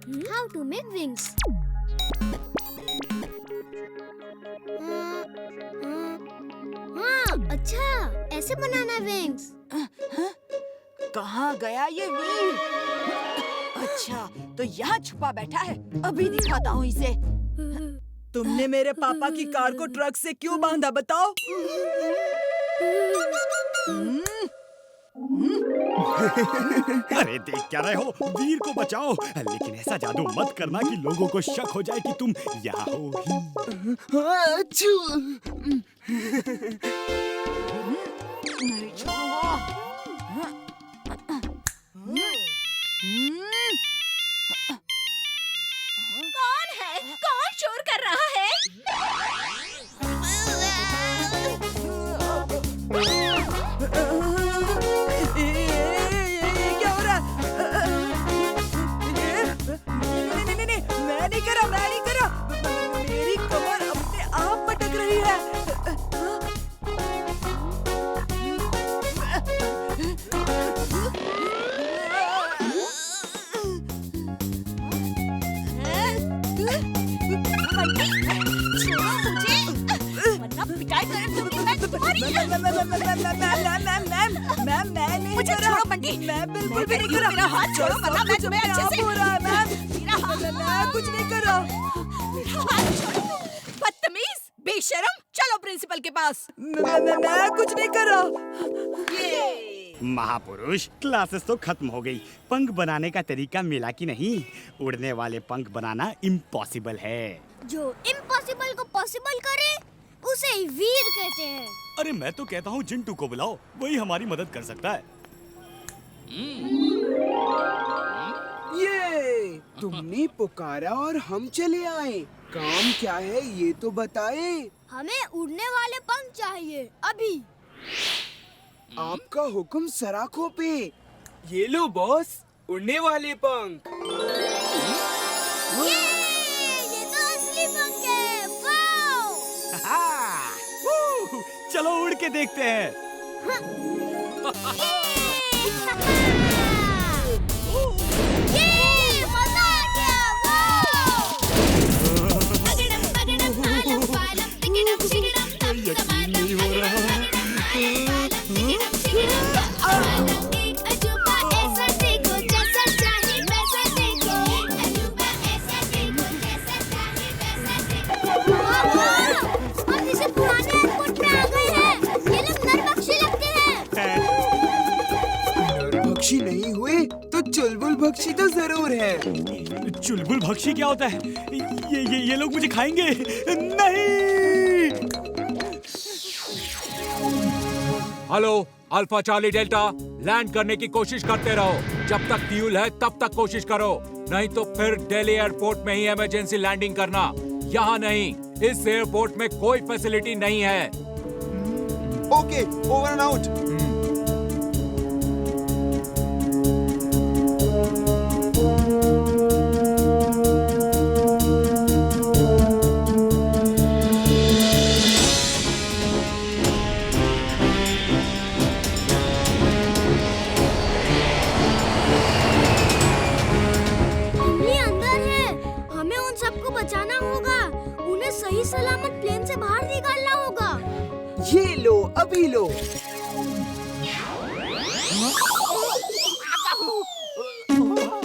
How to make wings? हाँ, अच्छा, ऐसे बनाना विंग्स। कहाँ गया ये वीर? अच्छा, तो यहाँ छुपा बैठा है। अभी दिखाता हूँ इसे। तुमने मेरे पापा की कार को ट्रक से क्यों बांधा बताओ? अरे देख क्या रहे हो? वीर को बचाओ, लेकिन ऐसा जादू मत करना कि लोगों को शक हो जाए कि तुम यहाँ हो ही। नहीं छोड़ूंगा। कौन है? कौन शोर कर रहा है? क्या हो रहा है? नहीं, मैं नहीं करा। मेरी कमर अपने आप पटक रही है। मैम, मैं नहीं मुझे करा। छोड़ो बंटी। मैं बिल्कुल भी नहीं करा। मेरा हाथ छोड़ो वरना मैं तुम्हें अच्छे से। हो रहा है मैम। मेरा हाथ मैं कुछ नहीं करा। बदतमीज, बेशरम, चलो प्रिंसिपल के पास। मैं कुछ नहीं करा। महापुरुष, क्लासेस तो खत्म हो गई। पंख बनाने का तरीका मिला कि नहीं? उड़ने वाले पंख बनाना इम्पॉसिबल है। जो इम्पॉसिबल को पॉसिबल करे उसे ही वीर कहते हैं। अरे मैं तो कहता हूँ जिंटू को बुलाओ, वही हमारी मदद कर सकता है। ये तुमने पुकारा और हम चले आए। काम क्या है ये तो बताए। हमें उड़ने वाले पंख चाहिए अभी। आपका हुक्म सराखों पे। ये लो बॉस, उड़ने वाले पंख। ये तो असली पंख है। वाओ! चलो उड़ के देखते हैं। ये मजा आ गया। यकीन नहीं हो रहा। हम इसे पुराने एयरपोर्ट में आ गए हैं। ये लोग नरभक्षी लगते हैं। नरभक्षी नहीं हुए तो चुलबुल भक्षी तो जरूर है। चुलबुल भक्षी क्या होता है? ये लोग मुझे खाएंगे। नहीं। Hello, alpha charlie delta, land करने की कोशिश करते रहो। जब तक फ्यूल है तब तक कोशिश करो, नहीं तो फिर दिल्ली एयरपोर्ट में ही इमरजेंसी लैंडिंग करना। यहाँ नहीं, इस एयरपोर्ट में कोई फैसिलिटी नहीं है। Okay, over and out. इमली अंदर है। हमें उन सबको बचाना होगा। उन्हें सही सलामत प्लेन से बाहर निकालना होगा। ये लो, अभी लो।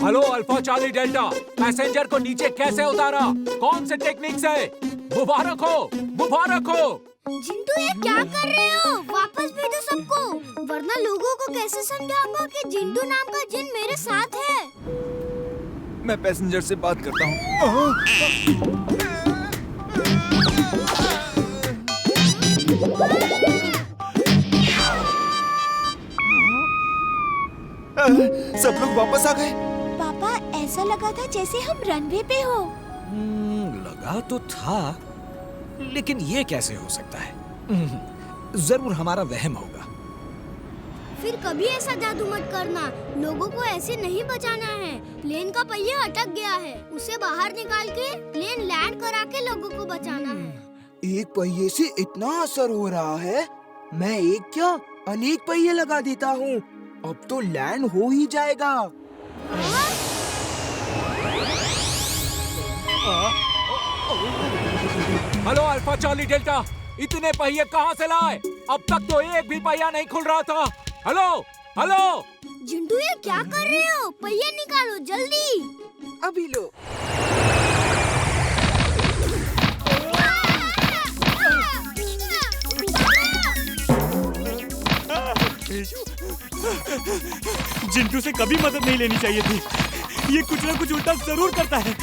Hello alpha charlie delta, passenger को नीचे कैसे उतारा? कौन से टेक्निक से? मुबारक हो। जिंटू, ये क्या कर रहे हो? वापस भेजो सबको, वरना लोगों को कैसे समझाऊंगा कि जिंटू नाम का जिन मेरे साथ है। मैं पैसेंजर से बात करता हूँ। सब लोग वापस आ गए। पापा, ऐसा लगा था जैसे हम रनवे पे हो। लगा तो था, लेकिन ये कैसे हो सकता है? जरूर हमारा वहम होगा। फिर कभी ऐसा जादू मत करना। लोगों को ऐसे नहीं बचाना है। प्लेन का पहिया अटक गया है, उसे बाहर निकाल के प्लेन लैंड करा के लोगों को बचाना है। एक पहिए से इतना असर हो रहा है, मैं एक क्या अनेक पहिए लगा देता हूँ। अब तो लैंड हो ही जाएगा। हाँ? हेलो अल्फा चार्ली डेल्टा, इतने पहिए कहाँ से लाए? अब तक तो एक भी पहिया नहीं खुल रहा था। हेलो हेलो जिंटू ये क्या कर रहे हो? पहिया निकालो जल्दी। अभी लो। जिंटू से कभी मदद नहीं लेनी चाहिए थी। ये कुछ ना कुछ उल्टा जरूर करता है।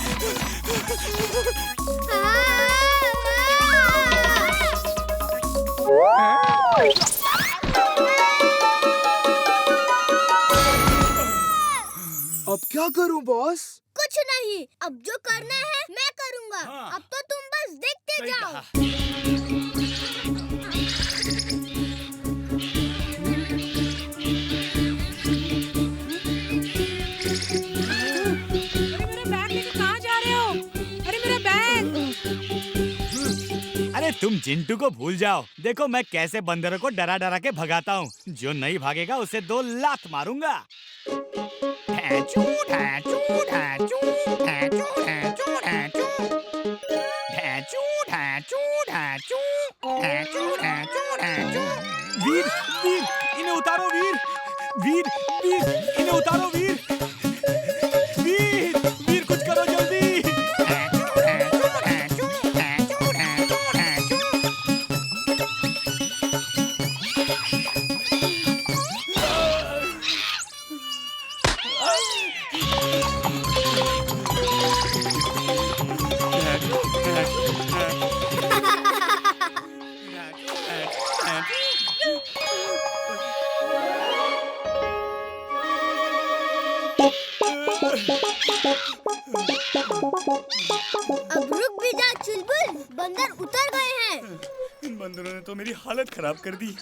अब क्या करूं बॉस? कुछ नहीं, अब जो करना है मैं करूँगा। हाँ। अब तो तुम बस देखते सही जाओ। कहा। मेरा बैग लेकर कहाँ जा रहे हो? अरे मेरा बैग! अरे तुम जिंटू को भूल जाओ। देखो मैं कैसे बंदरों को डरा डरा के भगाता हूँ। जो नहीं भागेगा उसे 2 लात मारूंगा। ढैचू, ढैचू, ढैचू, ढैचू, ढैचू, ढैचू। ढैचू, ढैचू, ढैचू, ढैचू, ढैचू, ढैचू। वीर, वीर, इन्हें उतारो वीर। वीर, वीर, इन्हें उतारो वीर। वीर, वीर कुछ करो जल्दी। ढैचू, ढैचू, ढैचू, ढैचू, ढैचू, ढैचू। अब रुक भी जा चुलबुल, बंदर उतर गए हैं। इन बंदरों ने तो मेरी हालत खराब कर दी।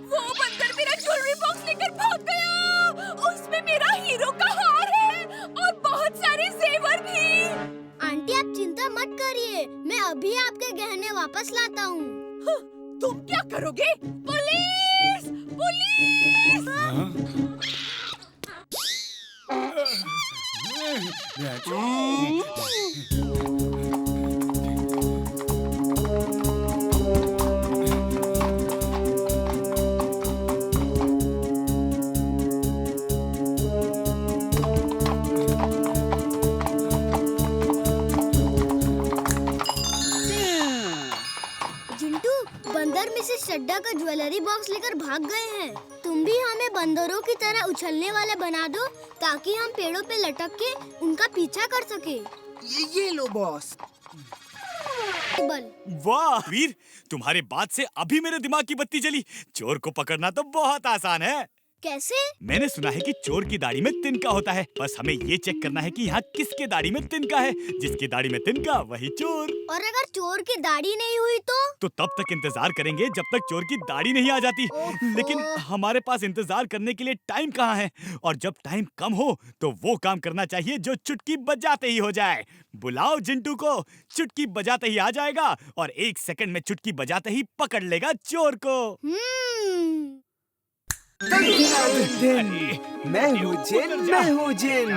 वो बंदर मेरा ज्वेलरी बॉक्स लेकर भाग गया। उसमें मेरा हीरो का हार है और बहुत सारे जेवर भी। आंटी आप चिंता मत करिए, मैं अभी आपके गहने वापस लाता हूँ। तुम क्या करोगे? पुलिस! पुलिस! जिंटू, बंदर मिसेस चड्डा का ज्वेलरी बॉक्स लेकर भाग गए हैं। तुम भी हमें बंदरों की तरह उछलने वाले बना दो ताकि हम पेड़ों पे लटक के उनका पीछा कर सके। ये लो बॉस। बल वाह वीर, तुम्हारी बात से अभी मेरे दिमाग की बत्ती जली। चोर को पकड़ना तो बहुत आसान है। कैसे? मैंने सुना है कि चोर की दाढ़ी में तिनका होता है। बस हमें ये चेक करना है कि यहाँ किसके दाढ़ी में तिनका है। जिसकी दाढ़ी में तिनका वही चोर। और अगर चोर की दाढ़ी नहीं हुई तो तब तक इंतजार करेंगे जब तक चोर की दाढ़ी नहीं आ जाती। लेकिन हमारे पास इंतजार करने के लिए टाइम कहाँ है? और जब टाइम कम हो तो वो काम करना चाहिए जो चुटकी बजाते ही हो जाए। बुलाओ जिंटू को, चुटकी बजाते ही आ जाएगा और 1 सेकंड में चुटकी बजाते ही पकड़ लेगा चोर को। मैं हूँ जिन, मैं हूँ जिन।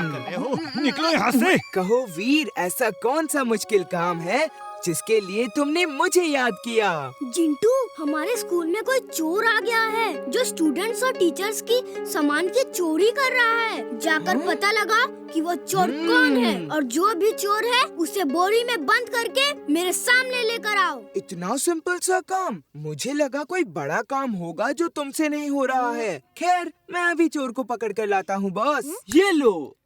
निकलो यहाँ से। कहो वीर, ऐसा कौन सा मुश्किल काम है जिसके लिए तुमने मुझे याद किया? जिंटू, हमारे स्कूल में कोई चोर आ गया है जो स्टूडेंट्स और टीचर्स की सामान की चोरी कर रहा है। जाकर पता लगा कि वो चोर कौन है और जो भी चोर है उसे बोरी में बंद करके मेरे सामने लेकर आओ। इतना सिंपल सा काम? मुझे लगा कोई बड़ा काम होगा जो तुमसे नहीं हो रहा है। खैर, मैं अभी चोर को पकड़ कर लाता हूँ बॉस। ये लो।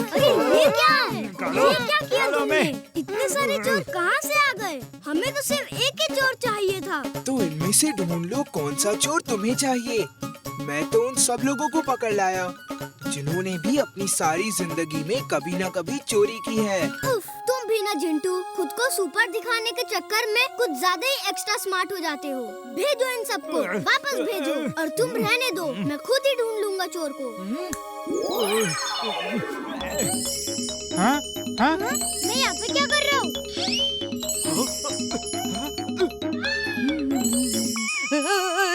अरे ये क्या है? ये क्या किया तुमने? इतने सारे चोर कहाँ से आ गए? हमें तो सिर्फ एक ही चोर चाहिए था। तो इनमें से ढूंढ लो कौन सा चोर तुम्हें चाहिए। मैं तो उन सब लोगों को पकड़ लाया जिन्होंने भी अपनी सारी जिंदगी में कभी न कभी चोरी की है। उफ, तुम भी ना जिंटू, खुद को सुपर दिखाने के चक्कर में कुछ ज्यादा ही एक्स्ट्रा स्मार्ट हो जाते हो। भेजो इन सबको, वापस भेजो। और तुम रहने दो, मैं खुद ही ढूंढ लूंगा चोर को। हाँ? हाँ? मैं यहाँ पे क्या कर रहा हूँ?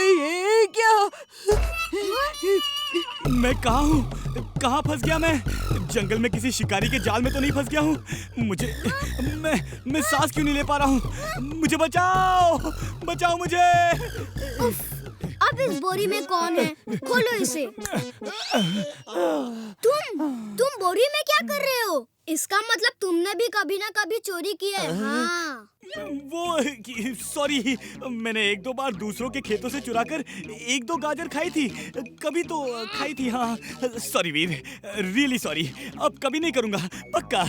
ये क्या? मैं कहाँ हूँ? कहाँ फंस गया मैं? जंगल में किसी शिकारी के जाल में तो नहीं फंस गया हूँ? मैं सांस क्यों नहीं ले पा रहा हूँ? मुझे बचाओ, बचाओ मुझे। अब इस बोरी में कौन है? खोलो इसे। तुम बोरी में क्या कर रहे हो? इसका मतलब तुमने भी कभी ना कभी चोरी की है। हाँ। वो सॉरी, मैंने एक दो बार दूसरों के खेतों से चुराकर एक दो गाजर खाई थी, कभी तो खाई थी। हाँ सॉरी वीर, रियली सॉरी। अब कभी नहीं करूँगा, पक्का।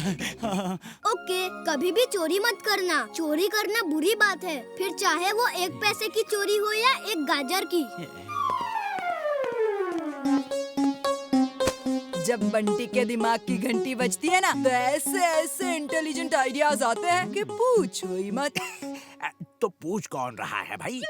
हाँ। ओके, कभी भी चोरी मत करना। चोरी करना बुरी बात है, फिर चाहे वो 1 पैसे की चोरी हो या 1 गाजर की। जब बंटी के दिमाग की घंटी बजती है ना, तो ऐसे ऐसे इंटेलिजेंट आइडियाज आते हैं कि पूछो ही मत। तो पूछ कौन रहा है भाई?